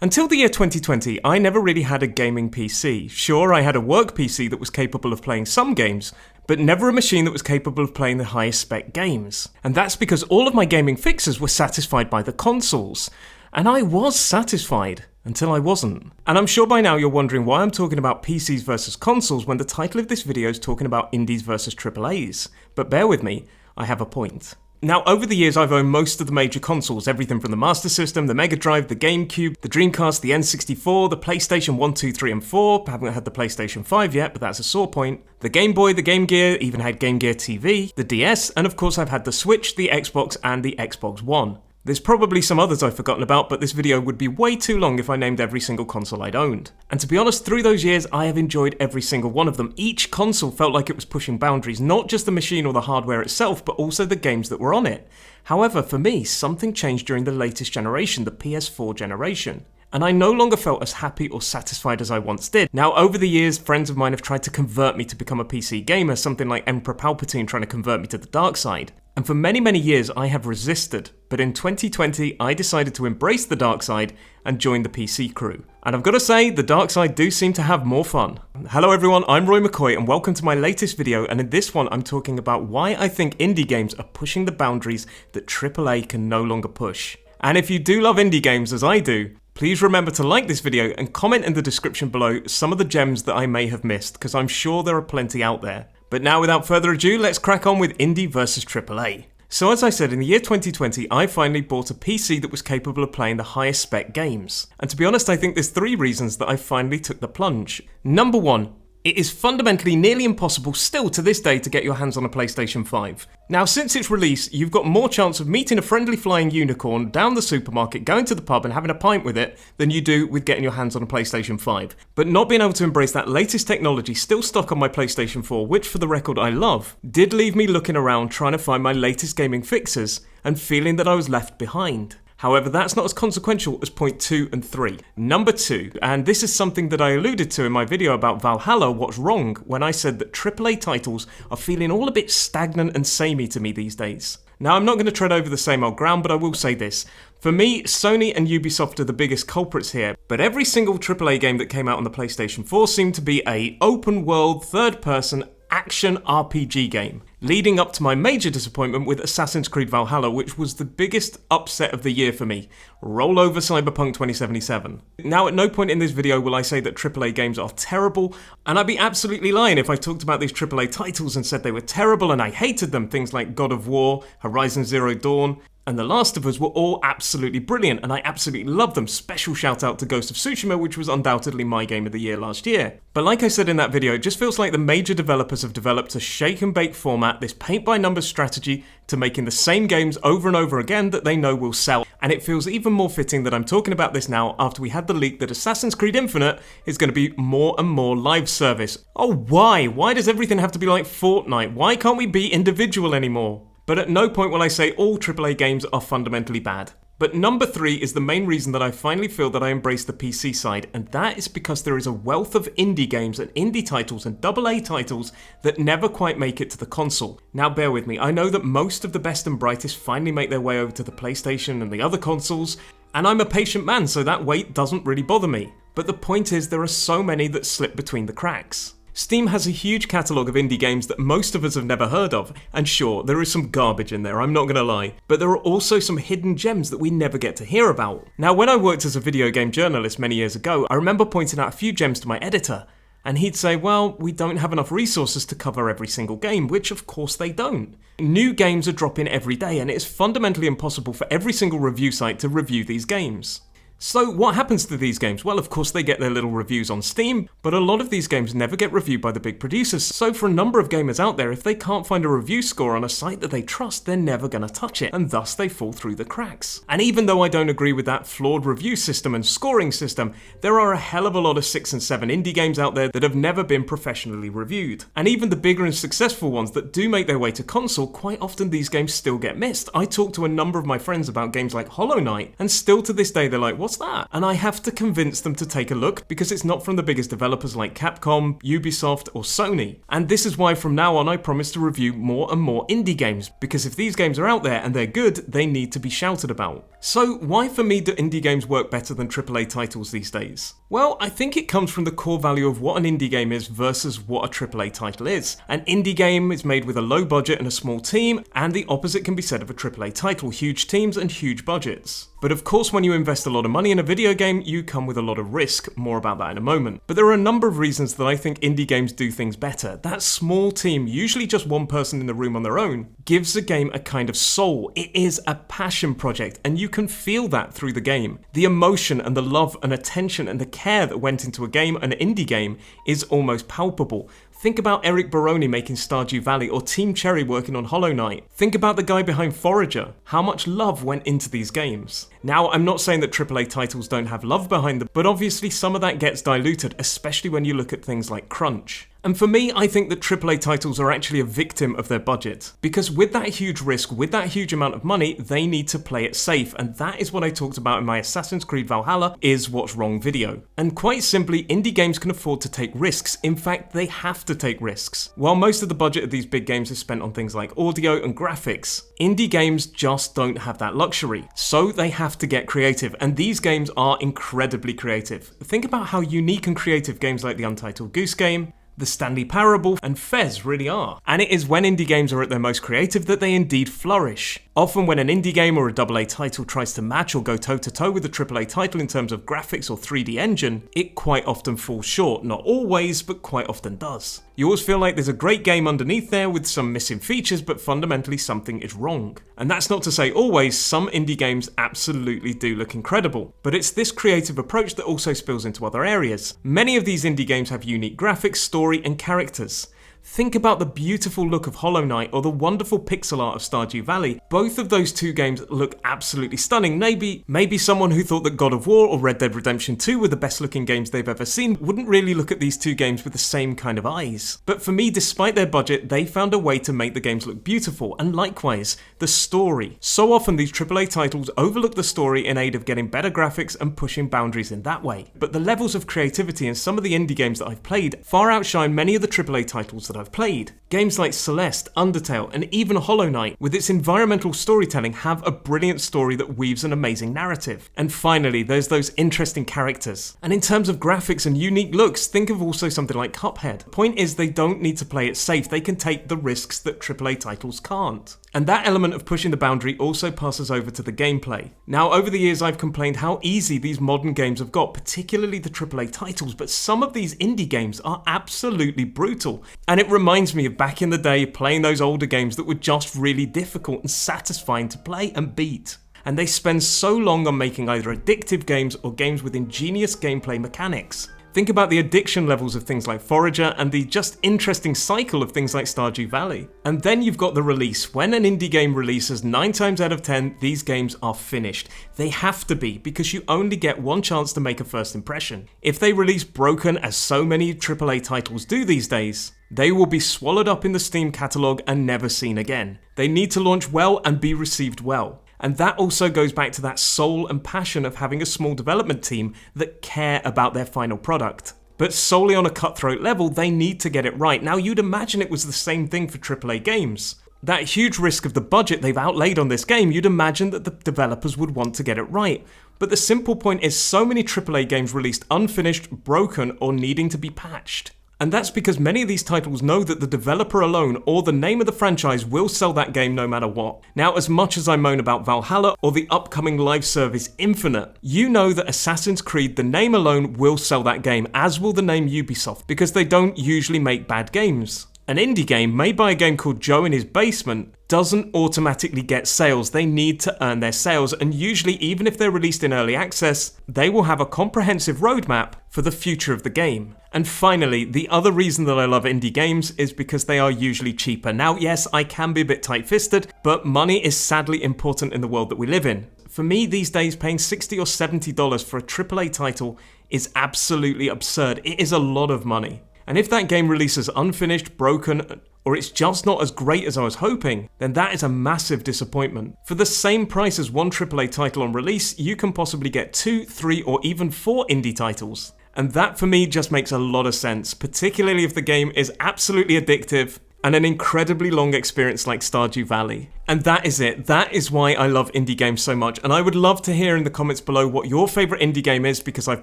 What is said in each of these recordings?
Until the year 2020, I never really had a gaming PC. Sure, I had a work PC that was capable of playing some games, but never a machine that was capable of playing the highest spec games. And that's because all of my gaming fixes were satisfied by the consoles. And I was satisfied, until I wasn't. And I'm sure by now you're wondering why I'm talking about PCs versus consoles when the title of this video is talking about indies versus AAAs. But bear with me, I have a point. Now, over the years, I've owned most of the major consoles, everything from the Master System, the Mega Drive, the GameCube, the Dreamcast, the N64, the PlayStation 1, 2, 3, and 4. I haven't had the PlayStation 5 yet, but that's a sore point. The Game Boy, the Game Gear, even had Game Gear TV, the DS, and of course I've had the Switch, the Xbox, and the Xbox One. There's probably some others I've forgotten about, but this video would be way too long if I named every single console I'd owned. And to be honest, through those years, I have enjoyed every single one of them. Each console felt like it was pushing boundaries, not just the machine or the hardware itself, but also the games that were on it. However, for me, something changed during the latest generation, the PS4 generation. And I no longer felt as happy or satisfied as I once did. Now, over the years, friends of mine have tried to convert me to become a PC gamer, something like Emperor Palpatine trying to convert me to the dark side. And for many, many years, I have resisted. But in 2020, I decided to embrace the dark side and join the PC crew. And I've got to say, the dark side do seem to have more fun. Hello everyone, I'm Roy McCoy and welcome to my latest video, and in this one I'm talking about why I think indie games are pushing the boundaries that AAA can no longer push. And if you do love indie games as I do, please remember to like this video and comment in the description below some of the gems that I may have missed, because I'm sure there are plenty out there. But now without further ado, let's crack on with indie versus AAA. So as I said, in the year 2020, I finally bought a PC that was capable of playing the highest spec games. And to be honest, I think there's 3 reasons that I finally took the plunge. Number 1, it is fundamentally nearly impossible still to this day to get your hands on a PlayStation 5. Now, since its release, you've got more chance of meeting a friendly flying unicorn down the supermarket, going to the pub and having a pint with it than you do with getting your hands on a PlayStation 5. But not being able to embrace that latest technology still stuck on my PlayStation 4, which for the record I love, did leave me looking around trying to find my latest gaming fixes and feeling that I was left behind. However, that's not as consequential as point 2 and 3. Number 2, and this is something that I alluded to in my video about Valhalla, what's wrong, when I said that AAA titles are feeling all a bit stagnant and samey to me these days. Now, I'm not going to tread over the same old ground, but I will say this. For me, Sony and Ubisoft are the biggest culprits here, but every single AAA game that came out on the PlayStation 4 seemed to be a open-world, third-person action RPG game, leading up to my major disappointment with Assassin's Creed Valhalla, which was the biggest upset of the year for me. Roll over Cyberpunk 2077. Now, at no point in this video will I say that AAA games are terrible, and I'd be absolutely lying if I talked about these AAA titles and said they were terrible and I hated them. Things like God of War, Horizon Zero Dawn, and The Last of Us were all absolutely brilliant, and I absolutely love them. Special shout out to Ghost of Tsushima, which was undoubtedly my game of the year last year. But like I said in that video, it just feels like the major developers have developed a shake and bake format, this paint by numbers strategy to making the same games over and over again that they know will sell. And it feels even more fitting that I'm talking about this now after we had the leak that Assassin's Creed Infinite is going to be more and more live service. Oh, why? Why does everything have to be like Fortnite? Why can't we be individual anymore? But at no point will I say all AAA games are fundamentally bad. But number 3 is the main reason that I finally feel that I embrace the PC side, and that is because there is a wealth of indie games and indie titles and AA titles that never quite make it to the console. Now bear with me, I know that most of the best and brightest finally make their way over to the PlayStation and the other consoles, and I'm a patient man, so that wait doesn't really bother me. But the point is, there are so many that slip between the cracks. Steam has a huge catalogue of indie games that most of us have never heard of, and sure, there is some garbage in there, I'm not gonna lie, but there are also some hidden gems that we never get to hear about. Now, when I worked as a video game journalist many years ago, I remember pointing out a few gems to my editor, and he'd say, well, we don't have enough resources to cover every single game, which of course they don't. New games are dropping every day, and it is fundamentally impossible for every single review site to review these games. So what happens to these games? Well, of course they get their little reviews on Steam, but a lot of these games never get reviewed by the big producers. So for a number of gamers out there, if they can't find a review score on a site that they trust, they're never gonna touch it, and thus they fall through the cracks. And even though I don't agree with that flawed review system and scoring system, there are a hell of a lot of 6 and 7 indie games out there that have never been professionally reviewed. And even the bigger and successful ones that do make their way to console, quite often these games still get missed. I talked to a number of my friends about games like Hollow Knight, and still to this day they're like, what what's that? And I have to convince them to take a look because it's not from the biggest developers like Capcom, Ubisoft, or Sony. And this is why from now on I promise to review more and more indie games, because if these games are out there and they're good, they need to be shouted about. So why for me do indie games work better than AAA titles these days? Well, I think it comes from the core value of what an indie game is versus what a AAA title is. An indie game is made with a low budget and a small team, and the opposite can be said of a AAA title, huge teams and huge budgets. But of course, when you invest a lot of money in a video game, you come with a lot of risk. More about that in a moment. But there are a number of reasons that I think indie games do things better. That small team, usually just one person in the room on their own, gives a game a kind of soul. It is a passion project, and you can feel that through the game. The emotion and the love and attention and the care that went into a game, an indie game, is almost palpable. Think about Eric Baroni making Stardew Valley or Team Cherry working on Hollow Knight. Think about the guy behind Forager. How much love went into these games? Now, I'm not saying that AAA titles don't have love behind them, but obviously some of that gets diluted, especially when you look at things like crunch. And for me, I think that AAA titles are actually a victim of their budget. Because with that huge risk, with that huge amount of money, they need to play it safe. And that is what I talked about in my Assassin's Creed Valhalla is What's Wrong video. And quite simply, indie games can afford to take risks. In fact, they have to take risks. While most of the budget of these big games is spent on things like audio and graphics, indie games just don't have that luxury. So they have to get creative. And these games are incredibly creative. Think about how unique and creative games like the Untitled Goose Game, the Stanley Parable, and Fez really are. And it is when indie games are at their most creative that they indeed flourish. Often when an indie game or a AA title tries to match or go toe-to-toe with a AAA title in terms of graphics or 3D engine, it quite often falls short. Not always, but quite often does. You always feel like there's a great game underneath there with some missing features, but fundamentally something is wrong. And that's not to say always, some indie games absolutely do look incredible. But it's this creative approach that also spills into other areas. Many of these indie games have unique graphics, story, and characters. Think about the beautiful look of Hollow Knight or the wonderful pixel art of Stardew Valley. Both of those two games look absolutely stunning. Maybe someone who thought that God of War or Red Dead Redemption 2 were the best looking games they've ever seen wouldn't really look at these two games with the same kind of eyes. But for me, despite their budget, they found a way to make the games look beautiful, and likewise, the story. So often these AAA titles overlook the story in aid of getting better graphics and pushing boundaries in that way. But the levels of creativity in some of the indie games that I've played far outshine many of the AAA titles that I've played. Games like Celeste, Undertale, and even Hollow Knight, with its environmental storytelling, have a brilliant story that weaves an amazing narrative. And finally, there's those interesting characters. And in terms of graphics and unique looks, think of also something like Cuphead. The point is, they don't need to play it safe, they can take the risks that AAA titles can't. And that element of pushing the boundary also passes over to the gameplay. Now, over the years I've complained how easy these modern games have got, particularly the AAA titles, but some of these indie games are absolutely brutal. And it reminds me of back in the day playing those older games that were just really difficult and satisfying to play and beat. And they spend so long on making either addictive games or games with ingenious gameplay mechanics. Think about the addiction levels of things like Forager and the just interesting cycle of things like Stardew Valley. And then you've got the release. When an indie game releases, 9 times out of 10, these games are finished. They have to be, because you only get one chance to make a first impression. If they release broken, as so many AAA titles do these days, they will be swallowed up in the Steam catalogue and never seen again. They need to launch well and be received well. And that also goes back to that soul and passion of having a small development team that care about their final product. But solely on a cutthroat level, they need to get it right. Now, you'd imagine it was the same thing for AAA games. That huge risk of the budget they've outlaid on this game, you'd imagine that the developers would want to get it right. But the simple point is, so many AAA games released unfinished, broken, or needing to be patched. And that's because many of these titles know that the developer alone or the name of the franchise will sell that game no matter what. Now, as much as I moan about Valhalla or the upcoming live service Infinite, you know that Assassin's Creed, the name alone, will sell that game, as will the name Ubisoft, because they don't usually make bad games. An indie game made by a game called Joe in his basement doesn't automatically get sales. They need to earn their sales, and usually, even if they're released in early access, they will have a comprehensive roadmap for the future of the game. And finally, the other reason that I love indie games is because they are usually cheaper. Now, yes, I can be a bit tight-fisted, but money is sadly important in the world that we live in. For me, these days, paying $60 or $70 for a AAA title is absolutely absurd. It is a lot of money. And if that game releases unfinished, broken, or it's just not as great as I was hoping, then that is a massive disappointment. For the same price as one AAA title on release, you can possibly get 2, 3, or even 4 indie titles. And that for me just makes a lot of sense, particularly if the game is absolutely addictive and an incredibly long experience like Stardew Valley. And that is it. That is why I love indie games so much, and I would love to hear in the comments below what your favourite indie game is, because I've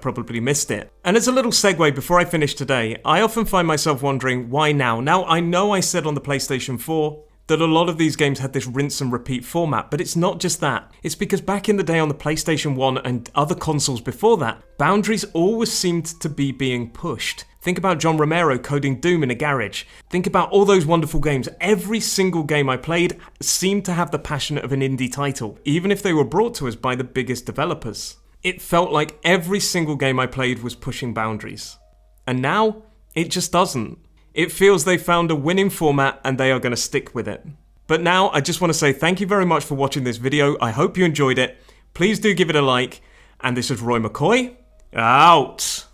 probably missed it. And as a little segue before I finish today, I often find myself wondering, why now? Now, I know I said on the PlayStation 4 that a lot of these games had this rinse and repeat format, but it's not just that. It's because back in the day on the PlayStation 1 and other consoles before that, boundaries always seemed to be being pushed. Think about John Romero coding Doom in a garage. Think about all those wonderful games. Every single game I played seemed to have the passion of an indie title, even if they were brought to us by the biggest developers. It felt like every single game I played was pushing boundaries. And now, it just doesn't. It feels they found a winning format and they are going to stick with it. But now, I just want to say thank you very much for watching this video. I hope you enjoyed it. Please do give it a like. And this is Roy McCoy, out.